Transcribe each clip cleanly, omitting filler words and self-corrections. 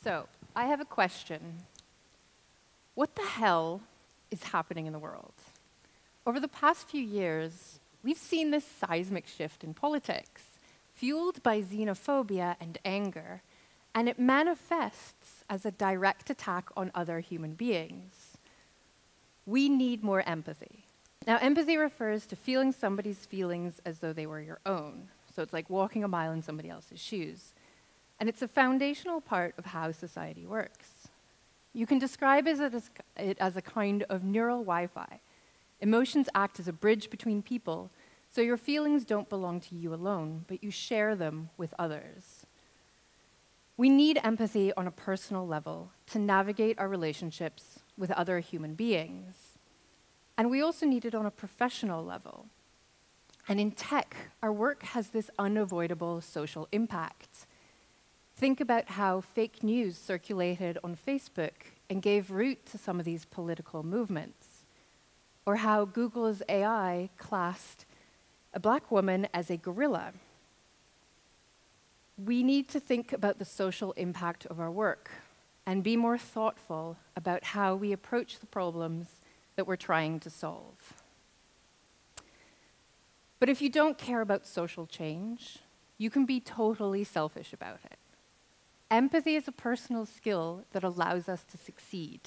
So, I have a question. What the hell is happening in the world? Over the past few years, we've seen this seismic shift in politics, fueled by xenophobia and anger, and it manifests as a direct attack on other human beings. We need more empathy. Now, empathy refers to feeling somebody's feelings as though they were your own. So it's like walking a mile in somebody else's shoes. And it's a foundational part of how society works. You can describe it as a kind of neural Wi-Fi. Emotions act as a bridge between people, so your feelings don't belong to you alone, but you share them with others. We need empathy on a personal level to navigate our relationships with other human beings. And we also need it on a professional level. And in tech, our work has this unavoidable social impact. Think about how fake news circulated on Facebook and gave root to some of these political movements, or how Google's AI classed a black woman as a gorilla. We need to think about the social impact of our work and be more thoughtful about how we approach the problems that we're trying to solve. But if you don't care about social change, you can be totally selfish about it. Empathy is a personal skill that allows us to succeed.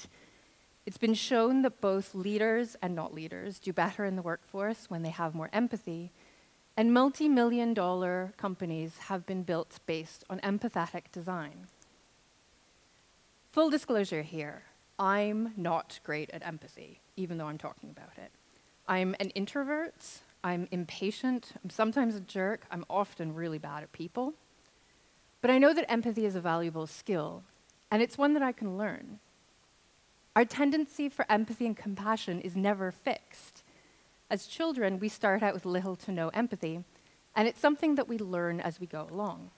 It's been shown that both leaders and not leaders do better in the workforce when they have more empathy, and multi-million-dollar companies have been built based on empathetic design. Full disclosure here, I'm not great at empathy, even though I'm talking about it. I'm an introvert, I'm impatient, I'm sometimes a jerk, I'm often really bad at people. But I know that empathy is a valuable skill, and it's one that I can learn. Our tendency for empathy and compassion is never fixed. As children, we start out with little to no empathy, and it's something that we learn as we go along.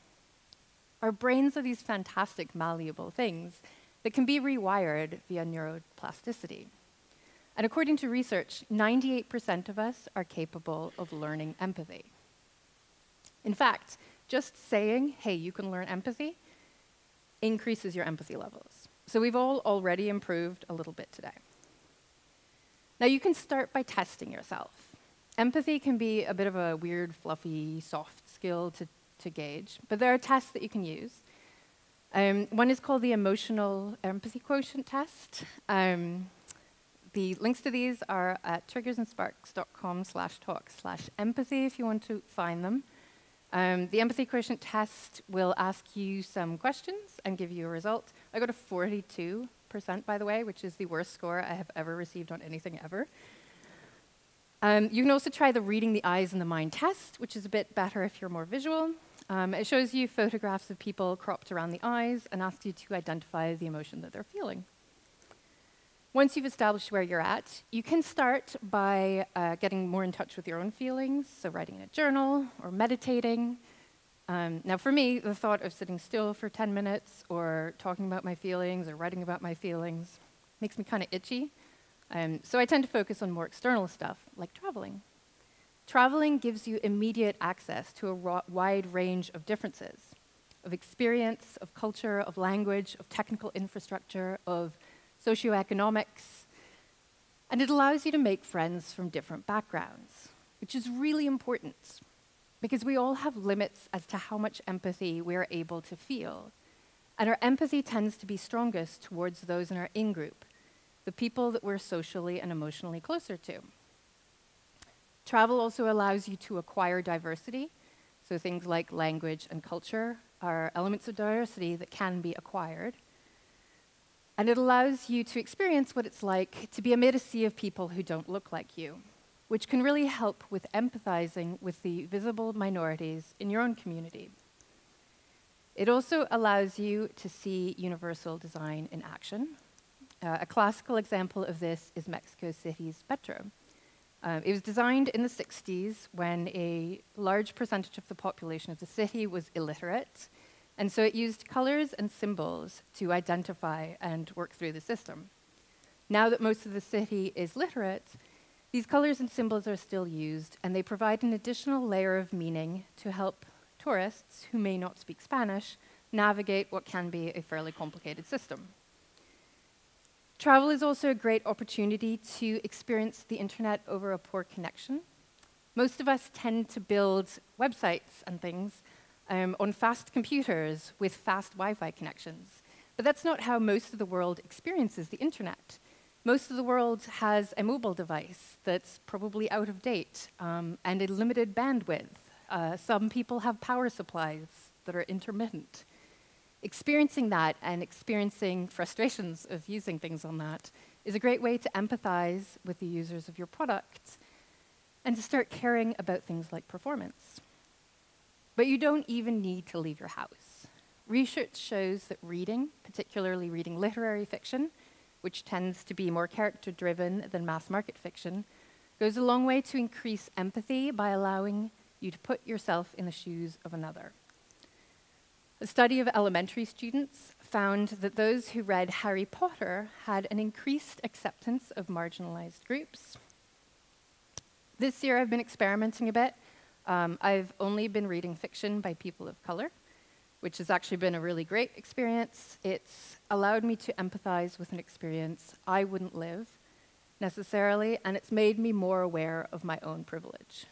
Our brains are these fantastic, malleable things that can be rewired via neuroplasticity. And according to research, 98% of us are capable of learning empathy. In fact, just saying, hey, you can learn empathy, increases your empathy levels. So we've all already improved a little bit today. Now you can start by testing yourself. Empathy can be a bit of a weird, fluffy, soft skill to gauge, but there are tests that you can use. One is called the Emotional Empathy Quotient Test. The links to these are at triggersandsparks.com/talk/empathy if you want to find them. The empathy quotient test will ask you some questions and give you a result. I got a 42%, by the way, which is the worst score I have ever received on anything ever. You can also try the reading the eyes and the mind test, which is a bit better if you're more visual. It shows you photographs of people cropped around the eyes and asks you to identify the emotion that they're feeling. Once you've established where you're at, you can start by getting more in touch with your own feelings, so writing in a journal or meditating. Now for me, the thought of sitting still for 10 minutes or talking about my feelings or writing about my feelings makes me kind of itchy. So I tend to focus on more external stuff, like traveling. Traveling gives you immediate access to a wide range of differences, of experience, of culture, of language, of technical infrastructure, of socioeconomics, and it allows you to make friends from different backgrounds, which is really important because we all have limits as to how much empathy we are able to feel, and our empathy tends to be strongest towards those in our in-group, the people that we're socially and emotionally closer to. Travel also allows you to acquire diversity, so things like language and culture are elements of diversity that can be acquired. And it allows you to experience what it's like to be amid a sea of people who don't look like you, which can really help with empathizing with the visible minorities in your own community. It also allows you to see universal design in action. A classical example of this is Mexico City's metro. It was designed in the 60s when a large percentage of the population of the city was illiterate. And so it used colors and symbols to identify and work through the system. Now that most of the city is literate, these colors and symbols are still used, and they provide an additional layer of meaning to help tourists who may not speak Spanish navigate what can be a fairly complicated system. Travel is also a great opportunity to experience the internet over a poor connection. Most of us tend to build websites and things on fast computers with fast Wi-Fi connections. But that's not how most of the world experiences the internet. Most of the world has a mobile device that's probably out of date and a limited bandwidth. Some people have power supplies that are intermittent. Experiencing that and experiencing frustrations of using things on that is a great way to empathize with the users of your product and to start caring about things like performance. But you don't even need to leave your house. Research shows that reading, particularly reading literary fiction, which tends to be more character-driven than mass market fiction, goes a long way to increase empathy by allowing you to put yourself in the shoes of another. A study of elementary students found that those who read Harry Potter had an increased acceptance of marginalized groups. This year I've been experimenting a bit. I've only been reading fiction by people of color, which has actually been a really great experience. It's allowed me to empathize with an experience I wouldn't live necessarily, and it's made me more aware of my own privilege.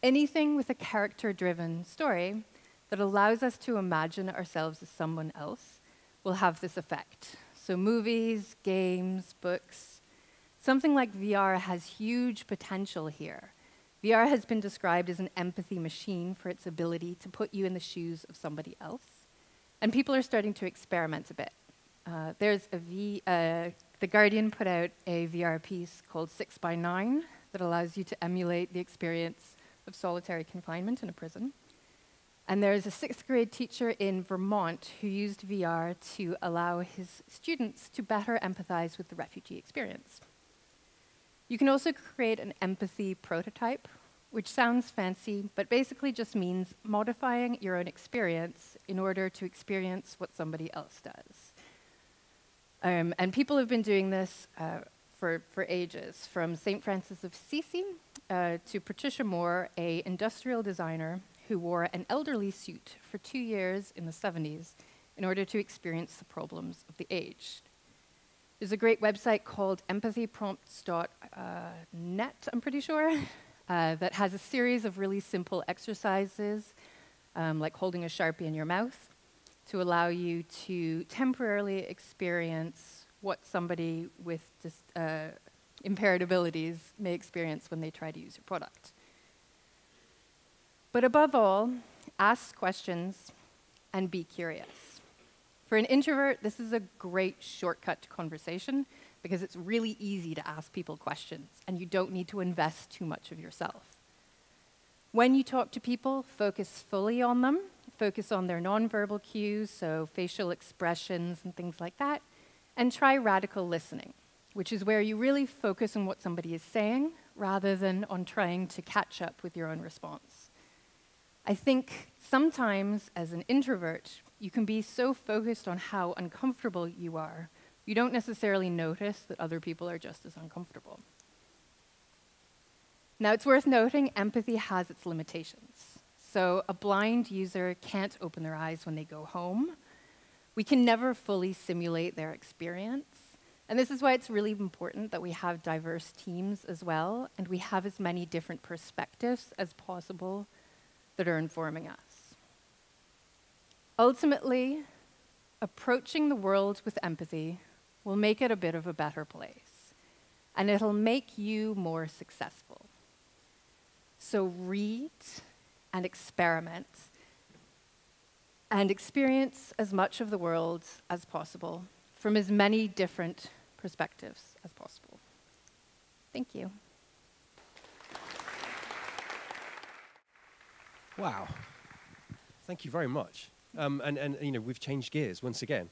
Anything with a character-driven story that allows us to imagine ourselves as someone else will have this effect. So movies, games, books, something like VR has huge potential here. VR has been described as an empathy machine for its ability to put you in the shoes of somebody else. And people are starting to experiment a bit. The Guardian put out a VR piece called 6x9 that allows you to emulate the experience of solitary confinement in a prison. And there's a 6th grade teacher in Vermont who used VR to allow his students to better empathize with the refugee experience. You can also create an empathy prototype, which sounds fancy, but basically just means modifying your own experience in order to experience what somebody else does. And people have been doing this for ages, from St. Francis of Assisi to Patricia Moore, an industrial designer who wore an elderly suit for 2 years in the 70s in order to experience the problems of the aged. There's a great website called empathyprompts.net, I'm pretty sure, that has a series of really simple exercises, like holding a Sharpie in your mouth, to allow you to temporarily experience what somebody with impaired abilities may experience when they try to use your product. But above all, ask questions and be curious. For an introvert, this is a great shortcut to conversation because it's really easy to ask people questions and you don't need to invest too much of yourself. When you talk to people, focus fully on them, focus on their nonverbal cues, so facial expressions and things like that, and try radical listening, which is where you really focus on what somebody is saying rather than on trying to catch up with your own response. I think sometimes, as an introvert, you can be so focused on how uncomfortable you are, you don't necessarily notice that other people are just as uncomfortable. Now, it's worth noting empathy has its limitations. So a blind user can't open their eyes when they go home. We can never fully simulate their experience. And this is why it's really important that we have diverse teams as well, and we have as many different perspectives as possible that are informing us. Ultimately, approaching the world with empathy will make it a bit of a better place, and it'll make you more successful. So read and experiment and experience as much of the world as possible from as many different perspectives as possible. Thank you. Wow. Thank you very much. And you know, we've changed gears once again.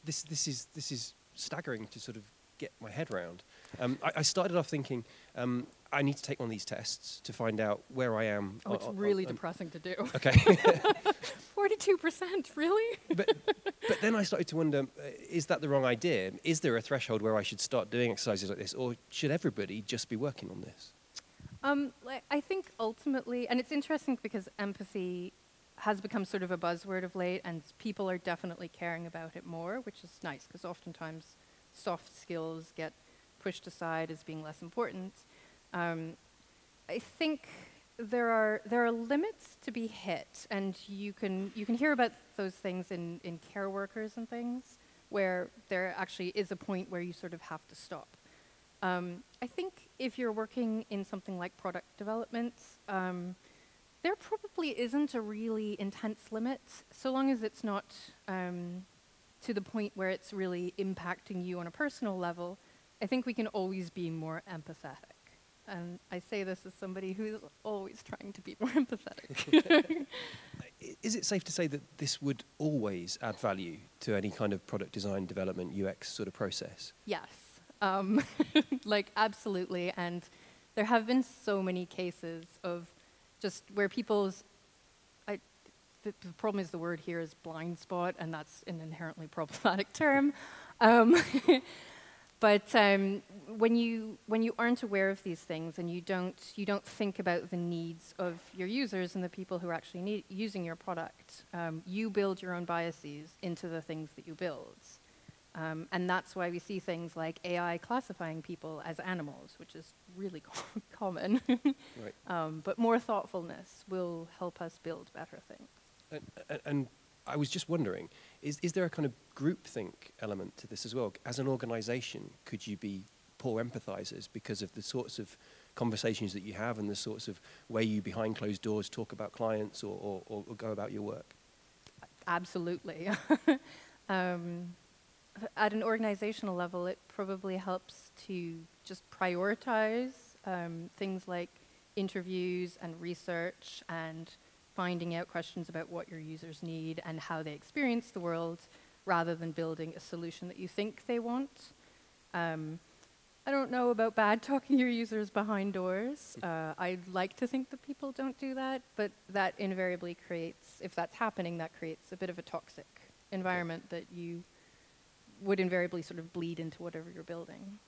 This is staggering to sort of get my head around. I started off thinking I need to take one of these tests to find out where I am. Oh, it's really depressing to do. Okay. 42%, really? But then I started to wonder, is that the wrong idea? Is there a threshold where I should start doing exercises like this, or should everybody just be working on this? I think ultimately, and it's interesting because empathy has become sort of a buzzword of late, and people are definitely caring about it more, which is nice, because oftentimes soft skills get pushed aside as being less important. I think there are limits to be hit, and you can hear about those things in care workers and things, where there actually is a point where you sort of have to stop. I think if you're working in something like product development, there probably isn't a really intense limit, so long as it's not to the point where it's really impacting you on a personal level. I think we can always be more empathetic. And I say this as somebody who's always trying to be more empathetic. Is it safe to say that this would always add value to any kind of product design, development, UX sort of process? Yes, like absolutely. And there have been so many cases of just where people's, the problem is the word here is blind spot, and that's an inherently problematic term. But when you aren't aware of these things and you don't think about the needs of your users and the people who are actually using your product, you build your own biases into the things that you build. And that's why we see things like AI classifying people as animals, which is really common. Right. But more thoughtfulness will help us build better things. And I was just wondering, is there a kind of groupthink element to this as well? As an organization, could you be poor empathizers because of the sorts of conversations that you have and the sorts of way you behind closed doors talk about clients or go about your work? Absolutely. At an organizational level, it probably helps to just prioritize things like interviews and research and finding out questions about what your users need and how they experience the world, rather than building a solution that you think they want. I don't know about bad talking your users behind doors. I'd like to think that people don't do that, but that invariably creates, if that's happening, that creates a bit of a toxic environment that you would invariably sort of bleed into whatever you're building.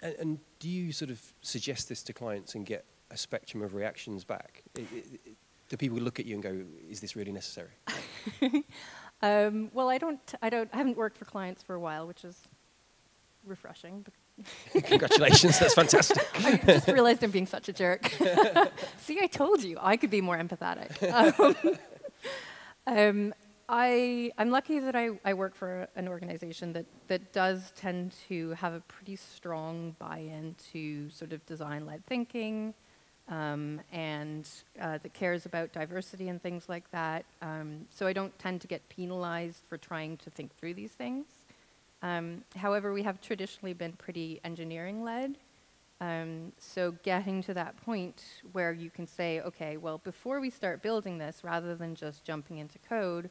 And do you sort of suggest this to clients and get a spectrum of reactions back? Do people look at you and go, is this really necessary? Well, I haven't worked for clients for a while, which is refreshing. Congratulations, that's fantastic. I just realized I'm being such a jerk. See, I told you, I could be more empathetic. I'm lucky that I work for an organization that does tend to have a pretty strong buy-in to sort of design-led thinking, and that cares about diversity and things like that. So I don't tend to get penalized for trying to think through these things. However, we have traditionally been pretty engineering-led. So getting to that point where you can say, okay, well, before we start building this, rather than just jumping into code,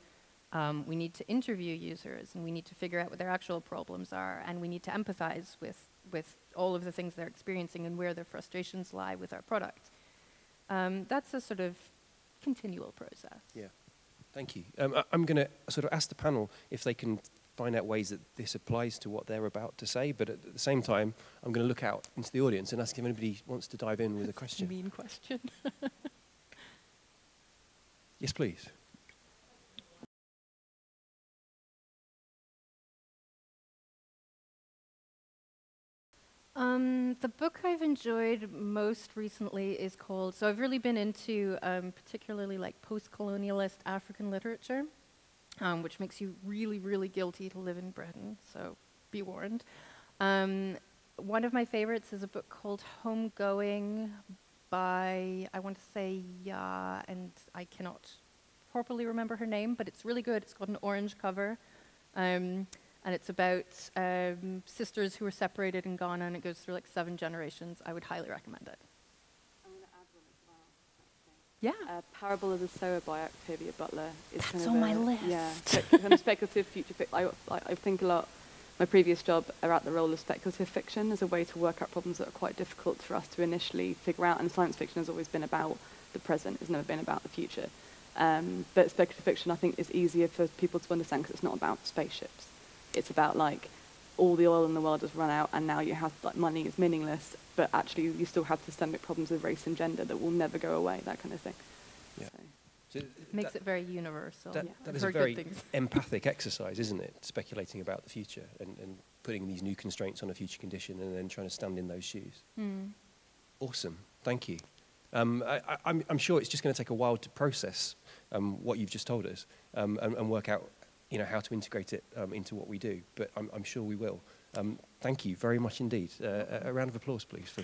we need to interview users, and we need to figure out what their actual problems are, and we need to empathize with all of the things they're experiencing and where their frustrations lie with our product. That's a sort of continual process. Yeah, thank you. I'm going to sort of ask the panel if they can find out ways that this applies to what they're about to say, but at the same time, I'm going to look out into the audience and ask if anybody wants to dive in with a question. Mean question. Yes, please. The book I've enjoyed most recently is called, so I've really been into particularly like post-colonialist African literature, which makes you really, really guilty to live in Britain, so be warned. One of my favorites is a book called Homegoing by, I want to say Ya, and I cannot properly remember her name, but it's really good. It's got an orange cover. And it's about sisters who were separated in Ghana, and it goes through like 7 generations. I would highly recommend it. I'm going to add one as well. Yeah. Parable of the Sower by Octavia Butler is That's kind of on my list. Yeah, kind of speculative future fiction. I think a lot. My previous job about the role of speculative fiction as a way to work out problems that are quite difficult for us to initially figure out. And science fiction has always been about the present; it's never been about the future. But speculative fiction, I think, is easier for people to understand because it's not about spaceships. It's about like all the oil in the world has run out, and now you have like money is meaningless, but actually you still have systemic problems of race and gender that will never go away. That kind of thing. Yeah. So. So Makes it very universal. that I've is a heard very good things. empathic exercise, isn't it? Speculating about the future and putting these new constraints on a future condition and then trying to stand in those shoes. Awesome. Thank you. I'm sure it's just going to take a while to process what you've just told us and work out, how to integrate it into what we do. But I'm sure we will. Thank you very much indeed. A round of applause, please.